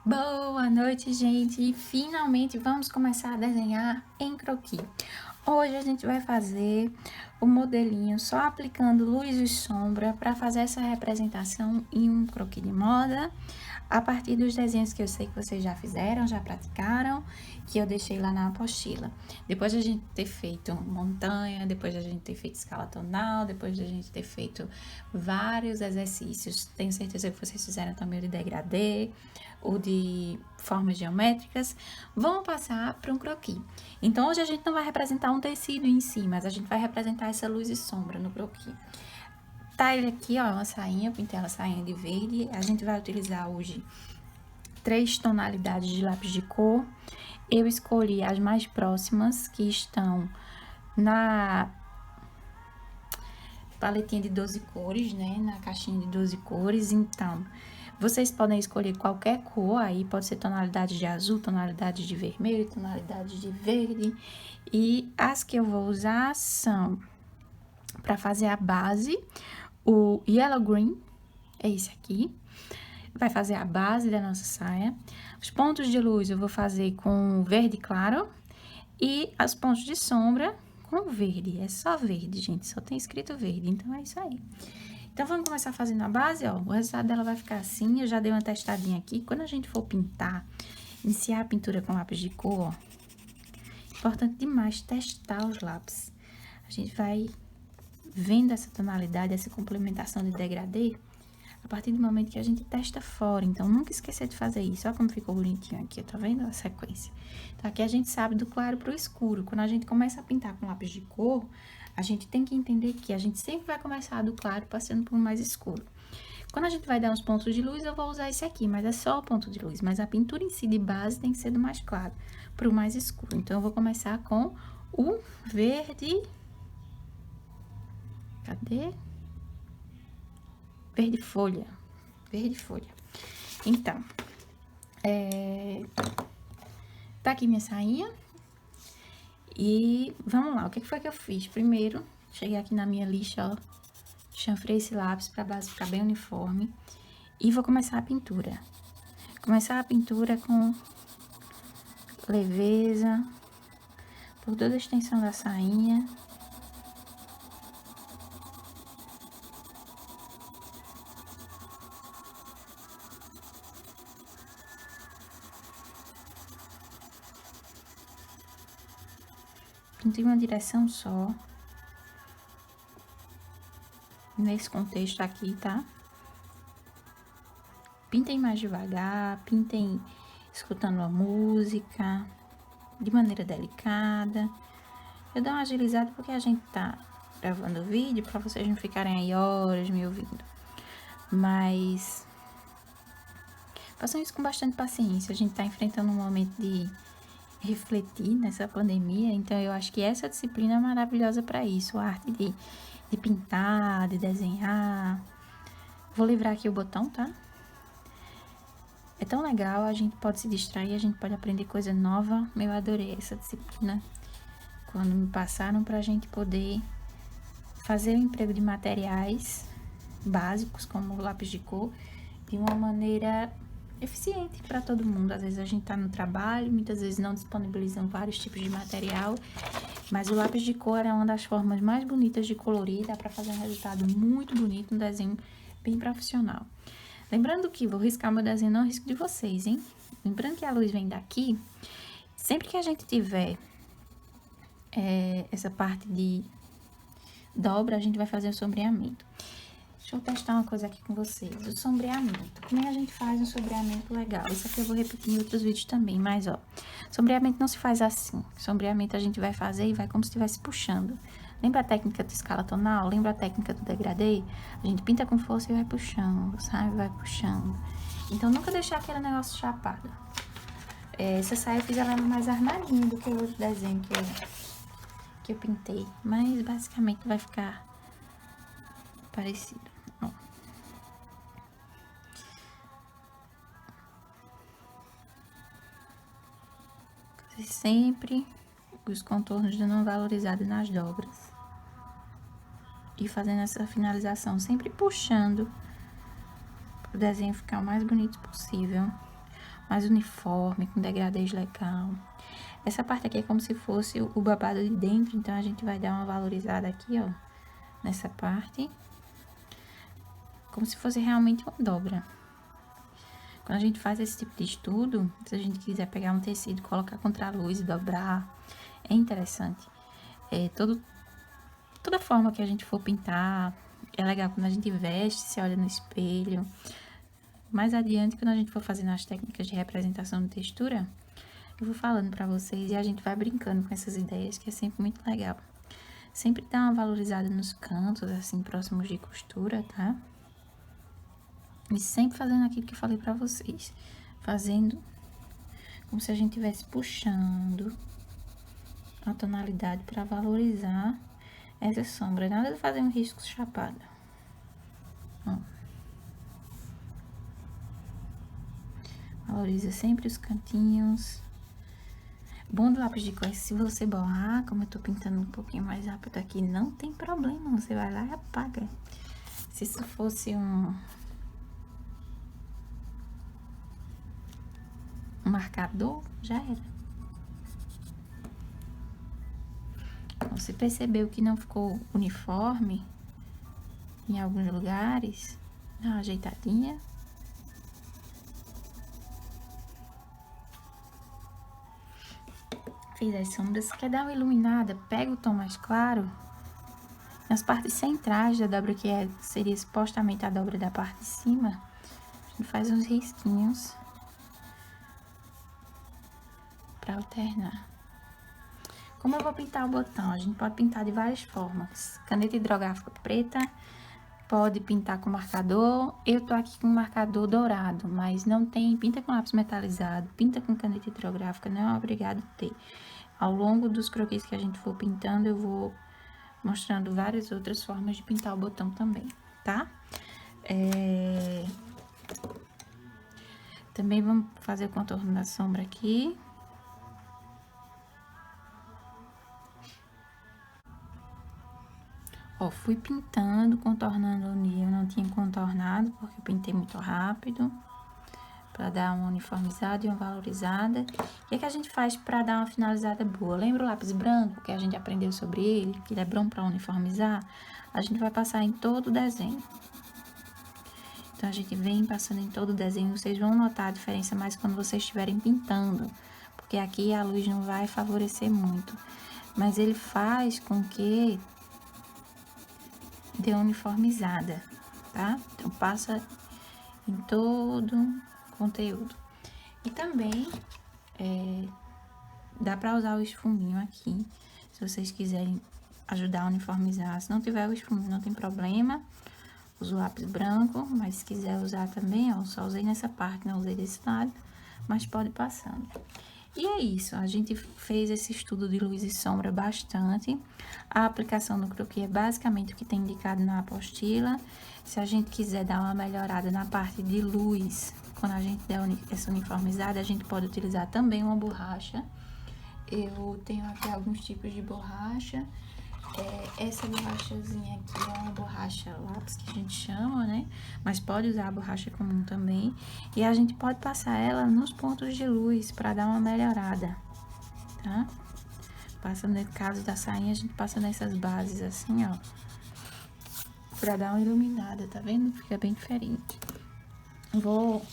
Boa noite, gente! E finalmente vamos começar a desenhar em croquis. Hoje a gente vai fazer o modelinho só aplicando luz e sombra para fazer essa representação em um croquis de moda, a partir dos desenhos que eu sei que vocês já fizeram, já praticaram, que eu deixei lá na apostila. Depois de a gente ter feito montanha, depois de a gente ter feito escala tonal, depois de a gente ter feito vários exercícios, tenho certeza que vocês fizeram também o de degradê, o de formas geométricas, vamos passar para um croquis. Então, hoje a gente não vai representar um tecido em si, mas a gente vai representar essa luz e sombra no croquis. Tá ele aqui, ó, uma sainha, eu pintei ela sainha de verde. A gente vai utilizar hoje 3 tonalidades de lápis de cor. Eu escolhi as mais próximas, que estão na paletinha de 12 cores, né, na caixinha de 12 cores. Então, vocês podem escolher qualquer cor, aí pode ser tonalidade de azul, tonalidade de vermelho, tonalidade de verde. E as que eu vou usar são, para fazer a base, o Yellow Green, é esse aqui. Vai fazer a base da nossa saia. Os pontos de luz eu vou fazer com verde claro. E os pontos de sombra com verde. É só verde, gente. Só tem escrito verde. Então, é isso aí. Então, vamos começar fazendo a base, ó. O resultado dela vai ficar assim. Eu já dei uma testadinha aqui. Quando a gente for pintar, iniciar a pintura com lápis de cor, ó. Importante demais testar os lápis. A gente vai vendo essa tonalidade, essa complementação de degradê, a partir do momento que a gente testa fora. Então, nunca esquecer de fazer isso. Olha como ficou bonitinho aqui, tá vendo a sequência? Então, aqui a gente sabe do claro pro escuro. Quando a gente começa a pintar com lápis de cor, a gente tem que entender que a gente sempre vai começar do claro passando pro mais escuro. Quando a gente vai dar uns pontos de luz, eu vou usar esse aqui, mas é só o ponto de luz. Mas a pintura em si de base tem que ser do mais claro pro mais escuro. Então, eu vou começar com o verde. Cadê? Verde folha. Verde folha. Então, tá aqui minha sainha. E vamos lá, o que foi que eu fiz? Primeiro, cheguei aqui na minha lixa, ó. Chanfrei esse lápis pra base ficar bem uniforme. E vou começar a pintura. Começar a pintura com leveza, por toda a extensão da sainha. Pinto em uma direção só. Nesse contexto aqui, tá? Pintem mais devagar, pintem escutando a música, de maneira delicada. Eu dou uma agilizada porque a gente tá gravando o vídeo pra vocês não ficarem aí horas me ouvindo. Mas façam isso com bastante paciência. A gente tá enfrentando um momento de refletir nessa pandemia, então eu acho que essa disciplina é maravilhosa para isso, a arte de pintar, de desenhar. Vou livrar aqui o botão, tá? É tão legal, a gente pode se distrair, a gente pode aprender coisa nova. Eu adorei essa disciplina quando me passaram pra gente poder fazer o emprego de materiais básicos, como o lápis de cor, de uma maneira eficiente para todo mundo. Às vezes a gente tá no trabalho, muitas vezes não disponibilizam vários tipos de material, mas o lápis de cor é uma das formas mais bonitas de colorir, dá para fazer um resultado muito bonito, um desenho bem profissional. Lembrando que vou riscar meu desenho, não risco de vocês, hein? Lembrando que a luz vem daqui, sempre que a gente tiver essa parte de dobra, a gente vai fazer o sombreamento. Deixa eu testar uma coisa aqui com vocês, o sombreamento. Como é que a gente faz um sombreamento legal? Isso aqui eu vou repetir em outros vídeos também, mas ó, sombreamento não se faz assim. Sombreamento a gente vai fazer e vai como se estivesse puxando. Lembra a técnica de escala tonal? Lembra a técnica do degradê? A gente pinta com força e vai puxando, sabe? Vai puxando. Então, nunca deixar aquele negócio chapado. Essa saia eu fiz ela mais armadinha do que o outro desenho que eu pintei. Mas, basicamente, vai ficar parecido. Ó. Fazer sempre os contornos de não valorizado nas dobras. E fazendo essa finalização, sempre puxando o desenho ficar o mais bonito possível. mais uniforme, com degradês legal. Essa parte aqui é como se fosse o babado de dentro, então a gente vai dar uma valorizada aqui, ó, nessa parte. Como se fosse realmente uma dobra. Quando a gente faz esse tipo de estudo, se a gente quiser pegar um tecido, colocar contra a luz e dobrar, é interessante. Toda forma que a gente for pintar, é legal quando a gente veste, se olha no espelho. Mais adiante, quando a gente for fazendo as técnicas de representação de textura, eu vou falando pra vocês e a gente vai brincando com essas ideias, que é sempre muito legal. Sempre dá uma valorizada nos cantos, assim, próximos de costura, tá? E sempre fazendo aquilo que eu falei pra vocês. Fazendo como se a gente estivesse puxando a tonalidade pra valorizar essa sombra. Nada de fazer um risco chapado. Ó. Valoriza sempre os cantinhos. Bom do lápis de cor, se você borrar, como eu tô pintando um pouquinho mais rápido aqui, não tem problema, você vai lá e apaga. Se isso fosse um marcador, já era. Você percebeu que não ficou uniforme em alguns lugares? Dá uma ajeitadinha. Fiz as sombras. Quer dar uma iluminada? Pega o tom mais claro. Nas partes centrais da dobra, que seria supostamente a dobra da parte de cima, a gente faz uns risquinhos para alternar. Como eu vou pintar o botão? A gente pode pintar de várias formas. Caneta hidrográfica preta, pode pintar com marcador. Eu tô aqui com marcador dourado, mas não tem. Pinta com lápis metalizado, pinta com caneta hidrográfica, não é obrigado a ter. Ao longo dos croquis que a gente for pintando, eu vou mostrando várias outras formas de pintar o botão também, tá? Também vamos fazer o contorno da sombra aqui. Ó, fui pintando, contornando onde eu não tinha contornado, porque eu pintei muito rápido, pra dar uma uniformizada e uma valorizada. O que é que a gente faz pra dar uma finalizada boa? Lembra o lápis branco que a gente aprendeu sobre ele, que ele é bom pra uniformizar? A gente vai passar em todo o desenho. Então, a gente vem passando em todo o desenho, vocês vão notar a diferença mais quando vocês estiverem pintando, porque aqui a luz não vai favorecer muito, mas ele faz com que dê uniformizada, tá? Então, passa em todo o conteúdo. E também, dá pra usar o esfuminho aqui, se vocês quiserem ajudar a uniformizar. Se não tiver o esfuminho, não tem problema. Uso o lápis branco, mas se quiser usar também, ó, só usei nessa parte, não usei desse lado, mas pode ir passando. E é isso, a gente fez esse estudo de luz e sombra bastante. A aplicação do croquis é basicamente o que tem indicado na apostila. Se a gente quiser dar uma melhorada na parte de luz, quando a gente der essa uniformizada, a gente pode utilizar também uma borracha. Eu tenho aqui alguns tipos de borracha. Essa borrachazinha aqui é uma borracha lápis que a gente chama, né? Mas pode usar a borracha comum também. E a gente pode passar ela nos pontos de luz para dar uma melhorada, tá? Passa no caso da sainha, a gente passa nessas bases assim, ó. Pra dar uma iluminada, tá vendo? Fica bem diferente. Vou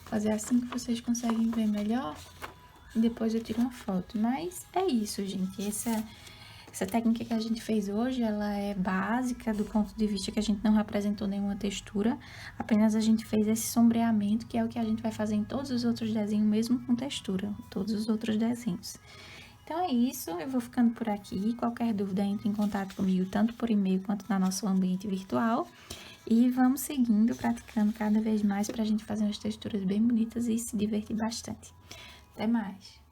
fazer assim que vocês conseguem ver melhor. E depois eu tiro uma foto. Mas é isso, gente. Essa técnica que a gente fez hoje, ela é básica do ponto de vista que a gente não representou nenhuma textura, apenas a gente fez esse sombreamento, que é o que a gente vai fazer em todos os outros desenhos, mesmo com textura, todos os outros desenhos. Então é isso, eu vou ficando por aqui. Qualquer dúvida, entre em contato comigo, tanto por e-mail quanto no nosso ambiente virtual. E vamos seguindo, praticando cada vez mais pra gente fazer umas texturas bem bonitas e se divertir bastante. Até mais!